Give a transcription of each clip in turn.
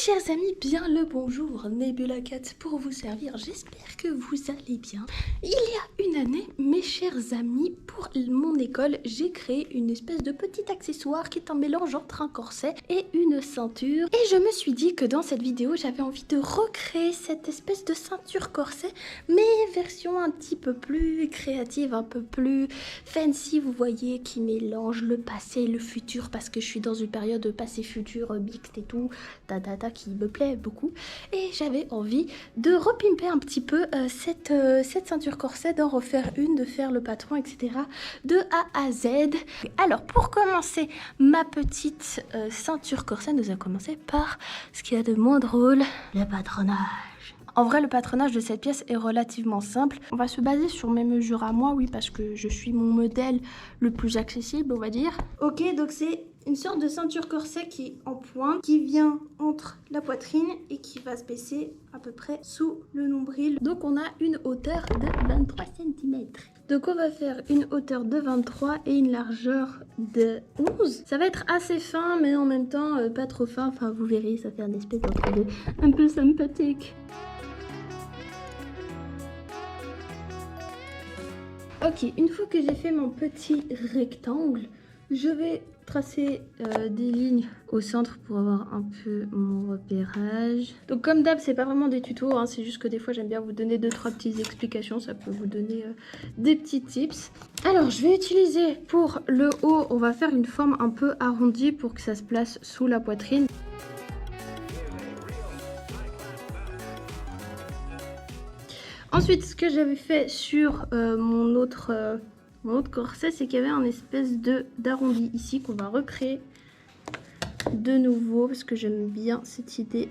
chers amis, bien le bonjour, Nebula Cat pour vous servir, j'espère que vous allez bien. Il y a une année, mes chers amis, pour mon école, j'ai créé une espèce de petit accessoire qui est un mélange entre un corset et une ceinture. Et je me suis dit que dans cette vidéo, j'avais envie de recréer cette espèce de ceinture corset, mais version un petit peu plus créative, un peu plus fancy, vous voyez, qui mélange le passé et le futur, parce que je suis dans une période de passé-futur mixte et tout, qui me plaît beaucoup, et j'avais envie de repimper un petit peu cette ceinture corset, d'en refaire une, de faire le patron, etc. de A à Z. Alors pour commencer ma petite ceinture corset, nous allons commencer par ce qu'il y a de moins drôle, le patronage. En vrai, le patronage de cette pièce est relativement simple. On va se baser sur mes mesures à moi, oui, parce que je suis mon modèle le plus accessible, on va dire. Ok, donc c'est une sorte de ceinture corset qui est en pointe, qui vient entre la poitrine et qui va se baisser à peu près sous le nombril. Donc on a une hauteur de 23 cm. Donc on va faire une hauteur de 23 et une largeur de 11. Ça va être assez fin, mais en même temps pas trop fin. Enfin, vous verrez, ça fait un espèce d'entre-deux un peu sympathique. Ok, une fois que j'ai fait mon petit rectangle, je vais tracer des lignes au centre pour avoir un peu mon repérage. Donc comme d'hab, c'est pas vraiment des tutos, hein, c'est juste que des fois j'aime bien vous donner 2-3 petites explications, ça peut vous donner des petits tips. Alors je vais utiliser pour le haut, on va faire une forme un peu arrondie pour que ça se place sous la poitrine. Ensuite, ce que j'avais fait sur mon autre corset, c'est qu'il y avait un espèce d'arrondi ici qu'on va recréer de nouveau parce que j'aime bien cette idée.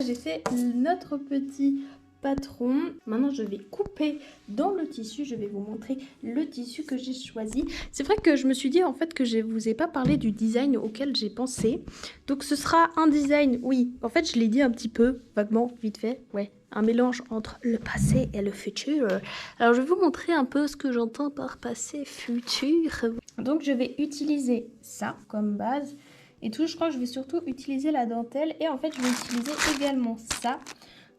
J'ai fait notre petit patron. Maintenant je vais couper dans le tissu, je vais vous montrer le tissu que j'ai choisi. C'est vrai que je me suis dit en fait que je vous ai pas parlé du design auquel j'ai pensé. Donc ce sera un design, oui, en fait je l'ai dit un petit peu, vaguement, vite fait, ouais. Un mélange entre le passé et le futur. Alors je vais vous montrer un peu ce que j'entends par passé futur. Donc je vais utiliser ça comme base. Et tout, je crois que je vais surtout utiliser la dentelle. Et en fait je vais utiliser également ça.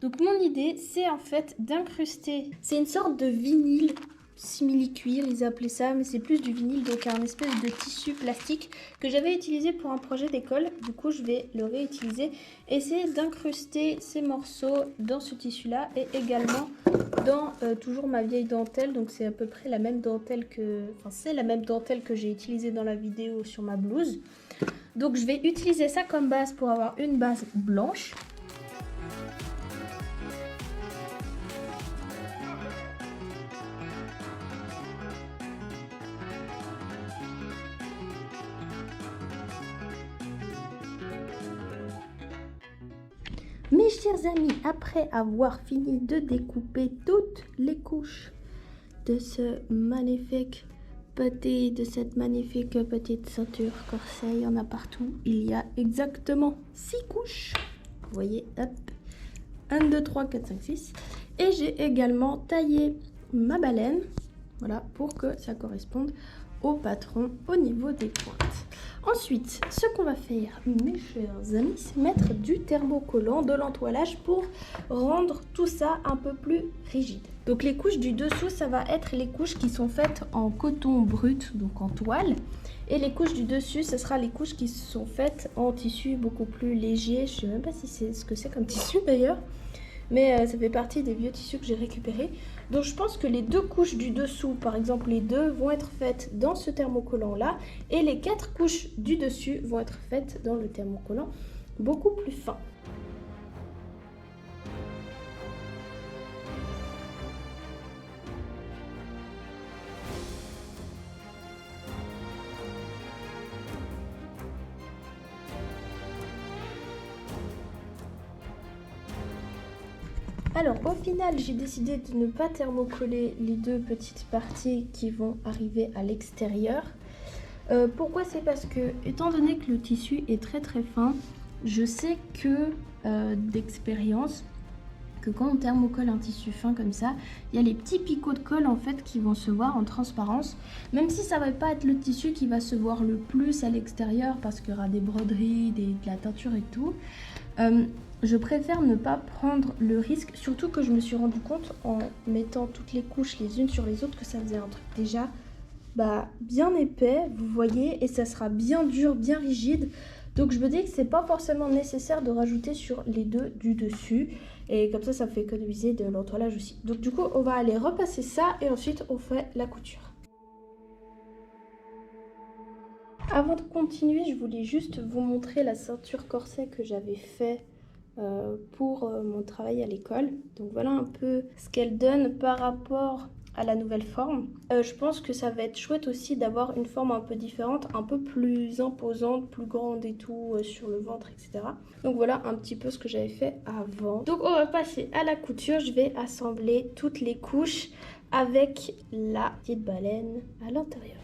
Donc mon idée, c'est en fait d'incruster, c'est une sorte de vinyle simili-cuir, ils appelaient ça, mais c'est plus du vinyle, donc un espèce de tissu plastique que j'avais utilisé pour un projet d'école. Du coup, je vais le réutiliser. Essayer d'incruster ces morceaux dans ce tissu-là et également dans toujours ma vieille dentelle. Donc c'est à peu près la même dentelle que, enfin c'est la même dentelle que j'ai utilisée dans la vidéo sur ma blouse. Donc je vais utiliser ça comme base pour avoir une base blanche. Mes chers amis, après avoir fini de découper toutes les couches de cette magnifique petite ceinture corset, il y en a partout. Il y a exactement 6 couches. Vous voyez, hop, 1, 2, 3, 4, 5, 6. Et j'ai également taillé ma baleine, voilà, pour que ça corresponde au patron au niveau des pointes. Ensuite, ce qu'on va faire, mes chers amis, c'est mettre du thermocollant, de l'entoilage pour rendre tout ça un peu plus rigide. Donc les couches du dessous, ça va être les couches qui sont faites en coton brut, donc en toile. Et les couches du dessus, ce sera les couches qui sont faites en tissu beaucoup plus léger. Je ne sais même pas si c'est ce que c'est comme tissu d'ailleurs. Mais ça fait partie des vieux tissus que j'ai récupérés. Donc je pense que les 2 couches du dessous, par exemple les 2, vont être faites dans ce thermocollant là. Et les 4 couches du dessus vont être faites dans le thermocollant beaucoup plus fin. Alors au final, j'ai décidé de ne pas thermocoller les 2 petites parties qui vont arriver à l'extérieur. Pourquoi? C'est parce que, étant donné que le tissu est très fin, je sais que d'expérience que quand on thermocolle un tissu fin comme ça, il y a les petits picots de colle en fait qui vont se voir en transparence, même si ça va pas être le tissu qui va se voir le plus à l'extérieur parce qu'il y aura des broderies, de la teinture et tout. Je préfère ne pas prendre le risque, surtout que je me suis rendu compte en mettant toutes les couches les unes sur les autres que ça faisait un truc déjà bien épais, vous voyez, et ça sera bien dur, bien rigide. Donc je me dis que c'est pas forcément nécessaire de rajouter sur les deux du dessus. Et comme ça fait économiser de l'entoilage aussi. Donc du coup, on va aller repasser ça et ensuite on fait la couture. Avant de continuer, je voulais juste vous montrer la ceinture corset que j'avais fait pour mon travail à l'école. Donc voilà un peu ce qu'elle donne par rapport à la nouvelle forme. Je pense que ça va être chouette aussi d'avoir une forme un peu différente, un peu plus imposante, plus grande et tout sur le ventre, etc. Donc voilà un petit peu ce que j'avais fait avant. Donc on va passer à la couture. Je vais assembler toutes les couches avec la petite baleine à l'intérieur.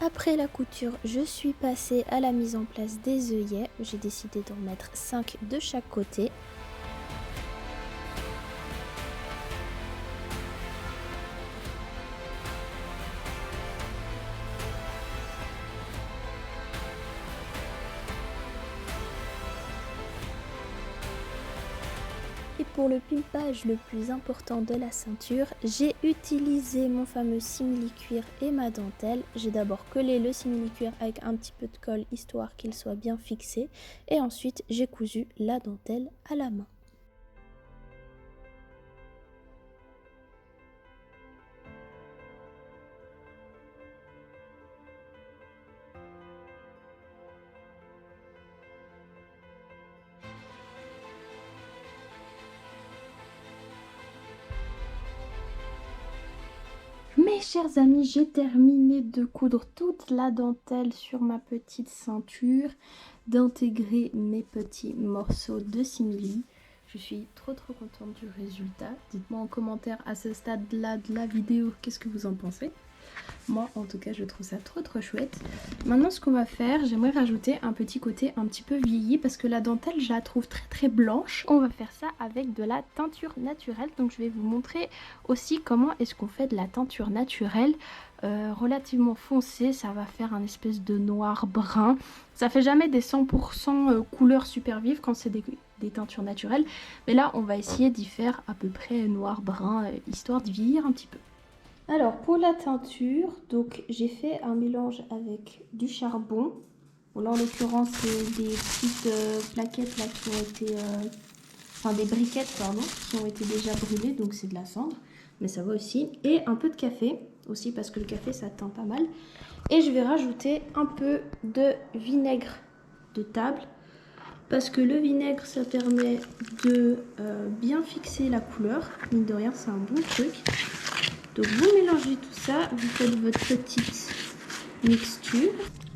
Après la couture, je suis passée à la mise en place des œillets. J'ai décidé d'en mettre 5 de chaque côté. Et pour le pimpage le plus important de la ceinture, j'ai utilisé mon fameux simili-cuir et ma dentelle. J'ai d'abord collé le simili-cuir avec un petit peu de colle histoire qu'il soit bien fixé. Et ensuite, j'ai cousu la dentelle à la main. Mes chers amis, j'ai terminé de coudre toute la dentelle sur ma petite ceinture, d'intégrer mes petits morceaux de simili. Je suis trop contente du résultat. Dites-moi en commentaire à ce stade-là de la vidéo qu'est-ce que vous en pensez. Moi en tout cas je trouve ça trop chouette. Maintenant ce qu'on va faire, j'aimerais rajouter un petit côté un petit peu vieilli parce que la dentelle je la trouve très blanche. On va faire ça avec de la teinture naturelle. Donc je vais vous montrer aussi comment est-ce qu'on fait de la teinture naturelle relativement foncée. Ça va faire un espèce de noir brun. Ça fait jamais des 100% couleurs super vives quand c'est des teintures naturelles. Mais là on va essayer d'y faire à peu près noir brun histoire de vieillir un petit peu. Alors pour la teinture, donc j'ai fait un mélange avec du charbon. Bon, là en l'occurrence c'est des petites plaquettes là qui ont été, enfin des briquettes pardon, qui ont été déjà brûlées, donc c'est de la cendre, mais ça va aussi. Et un peu de café aussi parce que le café ça teint pas mal. Et je vais rajouter un peu de vinaigre de table parce que le vinaigre ça permet de bien fixer la couleur. Mine de rien c'est un bon truc. Donc vous mélangez tout ça, vous faites votre petite mixture.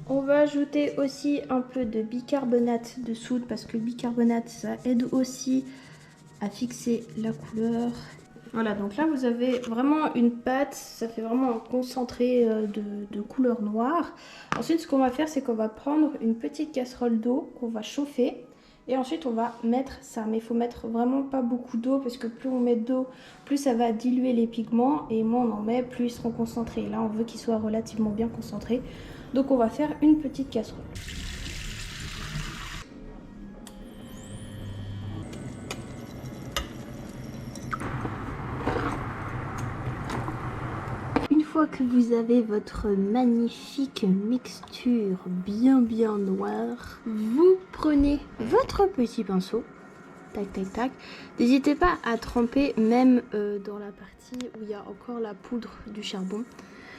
On va ajouter aussi un peu de bicarbonate de soude parce que le bicarbonate ça aide aussi à fixer la couleur. Voilà, donc là vous avez vraiment une pâte, ça fait vraiment un concentré de couleur noire. Ensuite ce qu'on va faire c'est qu'on va prendre une petite casserole d'eau qu'on va chauffer. Et ensuite on va mettre ça, mais il faut mettre vraiment pas beaucoup d'eau parce que plus on met d'eau, plus ça va diluer les pigments et moins on en met, plus ils seront concentrés. Là on veut qu'ils soient relativement bien concentrés, donc on va faire une petite casserole. Une fois que vous avez votre magnifique mixture bien noire, vous prenez votre petit pinceau tac tac tac. N'hésitez pas à tremper même dans la partie où il y a encore la poudre du charbon.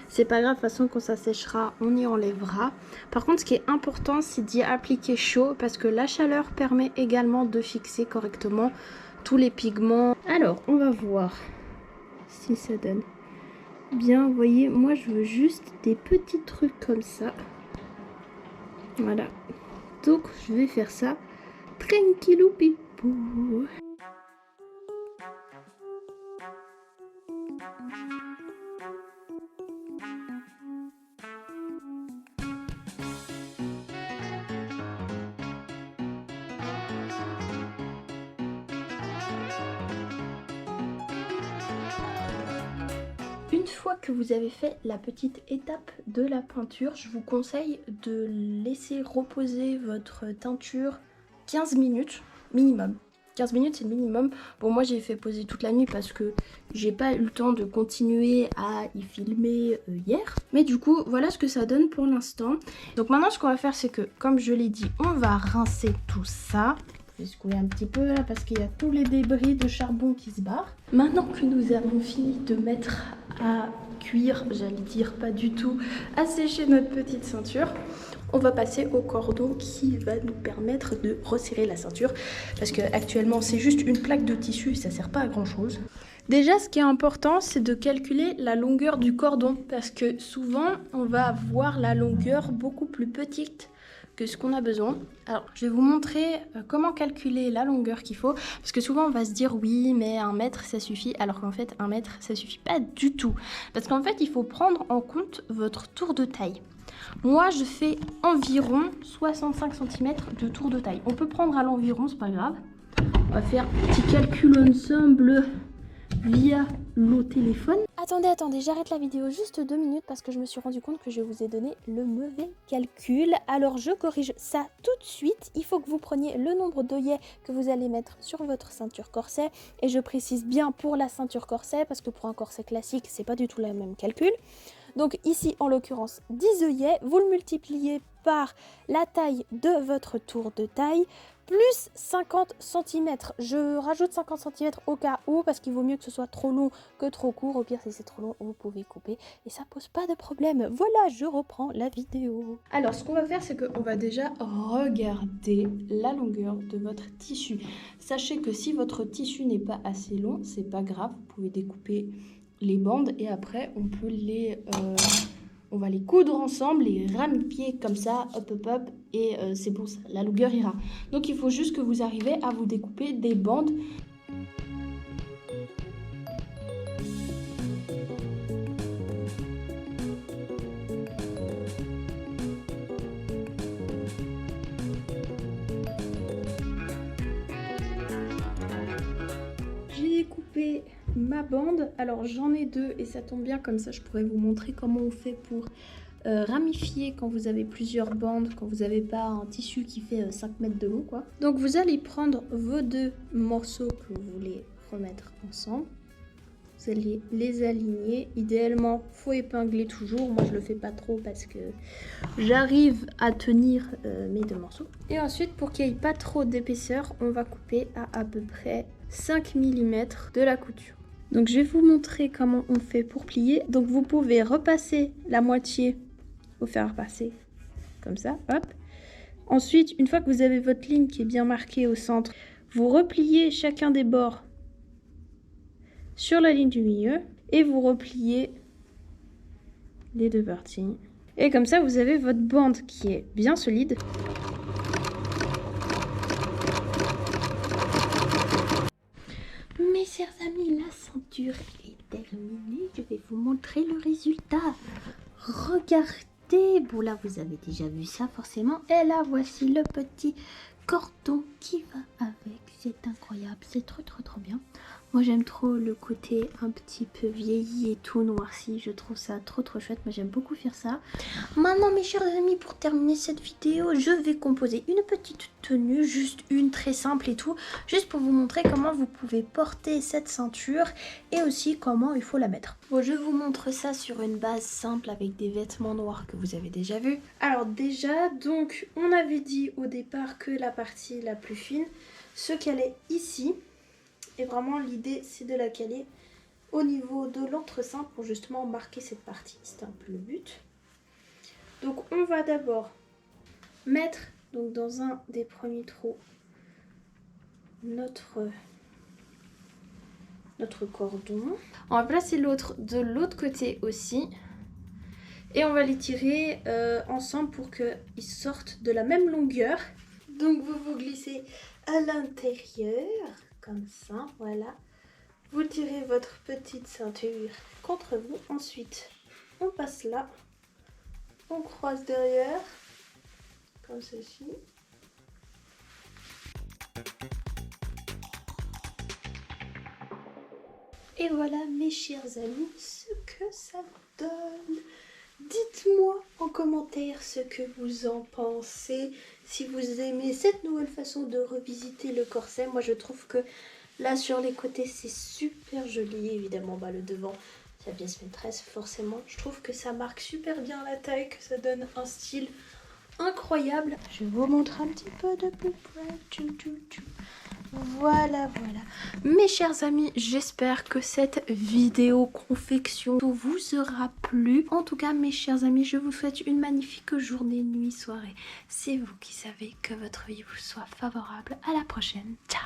C'est pas grave, de toute façon quand ça séchera, on y enlèvera. Par contre, ce qui est important, c'est d'y appliquer chaud parce que la chaleur permet également de fixer correctement tous les pigments. Alors, on va voir si ça donne bien. Vous voyez, moi je veux juste des petits trucs comme ça. Voilà. Donc, je vais faire ça tranquillou pipou. Une fois que vous avez fait la petite étape de la peinture, je vous conseille de laisser reposer votre teinture 15 minutes minimum. 15 minutes c'est le minimum. Bon, moi j'ai fait poser toute la nuit parce que j'ai pas eu le temps de continuer à y filmer hier. Mais du coup, voilà ce que ça donne pour l'instant. Donc maintenant ce qu'on va faire, c'est que, comme je l'ai dit, on va rincer tout ça. Je vais secouer un petit peu là parce qu'il y a tous les débris de charbon qui se barrent. Maintenant que nous avons fini de mettre à cuire, j'allais dire pas du tout, à sécher notre petite ceinture, on va passer au cordon qui va nous permettre de resserrer la ceinture parce que actuellement c'est juste une plaque de tissu et ça sert pas à grand chose. Déjà, ce qui est important, c'est de calculer la longueur du cordon parce que souvent on va avoir la longueur beaucoup plus petite que ce qu'on a besoin. Alors, je vais vous montrer comment calculer la longueur qu'il faut, parce que souvent on va se dire oui, mais 1 mètre ça suffit, alors qu'en fait 1 mètre ça suffit pas du tout, parce qu'en fait il faut prendre en compte votre tour de taille. Moi je fais environ 65 cm de tour de taille. On peut prendre à l'environ, c'est pas grave. On va faire un petit calcul ensemble via le téléphone. Attendez, j'arrête la vidéo juste 2 minutes parce que je me suis rendu compte que je vous ai donné le mauvais calcul. Alors je corrige ça tout de suite. Il faut que vous preniez le nombre d'œillets que vous allez mettre sur votre ceinture corset. Et je précise bien pour la ceinture corset parce que pour un corset classique, c'est pas du tout le même calcul. Donc ici, en l'occurrence, 10 œillets, vous le multipliez par la taille de votre tour de taille, plus 50 cm. Je rajoute 50 cm au cas où, parce qu'il vaut mieux que ce soit trop long que trop court. Au pire, si c'est trop long, vous pouvez couper et ça pose pas de problème. Voilà, je reprends la vidéo. Alors, ce qu'on va faire, c'est qu'on va déjà regarder la longueur de votre tissu. Sachez que si votre tissu n'est pas assez long, c'est pas grave, vous pouvez découper les bandes et après on peut on va les coudre ensemble, les ramifier comme ça, hop hop hop, et c'est bon, ça, la longueur ira. Donc il faut juste que vous arrivez à vous découper des bandes. J'ai découpé ma bande, alors j'en ai 2 et ça tombe bien, comme ça je pourrais vous montrer comment on fait pour ramifier quand vous avez plusieurs bandes, quand vous n'avez pas un tissu qui fait 5 mètres de long quoi. Donc vous allez prendre vos 2 morceaux que vous voulez remettre ensemble, vous allez les aligner, idéalement faut épingler toujours, moi je le fais pas trop parce que j'arrive à tenir mes 2 morceaux. Et ensuite pour qu'il n'y ait pas trop d'épaisseur, on va couper à peu près 5 mm de la couture. Donc je vais vous montrer comment on fait pour plier. Donc vous pouvez repasser la moitié, vous faire passer comme ça, hop. Ensuite, une fois que vous avez votre ligne qui est bien marquée au centre, vous repliez chacun des bords sur la ligne du milieu et vous repliez les 2 parties. Et comme ça, vous avez votre bande qui est bien solide. Mes chers amis, la ceinture est terminée. Je vais vous montrer le résultat. Regardez, bon là vous avez déjà vu ça forcément. Et là voici le petit cordon qui va avec. C'est incroyable, c'est trop bien. Moi j'aime trop le côté un petit peu vieilli et tout noirci. Je trouve ça trop chouette. Moi j'aime beaucoup faire ça. Maintenant mes chers amis, pour terminer cette vidéo, je vais composer une petite tenue, juste une très simple et tout, juste pour vous montrer comment vous pouvez porter cette ceinture et aussi comment il faut la mettre. Bon, je vous montre ça sur une base simple avec des vêtements noirs que vous avez déjà vu. Alors déjà, donc on avait dit au départ que la partie la plus fine, se caler ici. Et vraiment l'idée c'est de la caler au niveau de l'entreseing pour justement marquer cette partie. C'est un peu le but. Donc on va d'abord mettre donc dans un des premiers trous notre cordon. On va placer l'autre de l'autre côté aussi. Et on va les tirer ensemble pour qu'ils sortent de la même longueur. Donc vous glissez à l'intérieur, comme ça, voilà. Vous tirez votre petite ceinture contre vous. Ensuite, on passe là. On croise derrière, comme ceci. Et voilà mes chers amis, ce que ça donne. Dites-moi en commentaire ce que vous en pensez, si vous aimez cette nouvelle façon de revisiter le corset. Moi je trouve que là sur les côtés c'est super joli, évidemment le devant c'est la pièce maîtresse forcément. Je trouve que ça marque super bien la taille, que ça donne un style incroyable. Je vous montre un petit peu de plus près. Voilà. Mes chers amis, j'espère que cette vidéo confection vous aura plu. En tout cas, mes chers amis, je vous souhaite une magnifique journée, nuit, soirée. C'est vous qui savez, que votre vie vous soit favorable. À la prochaine. Ciao.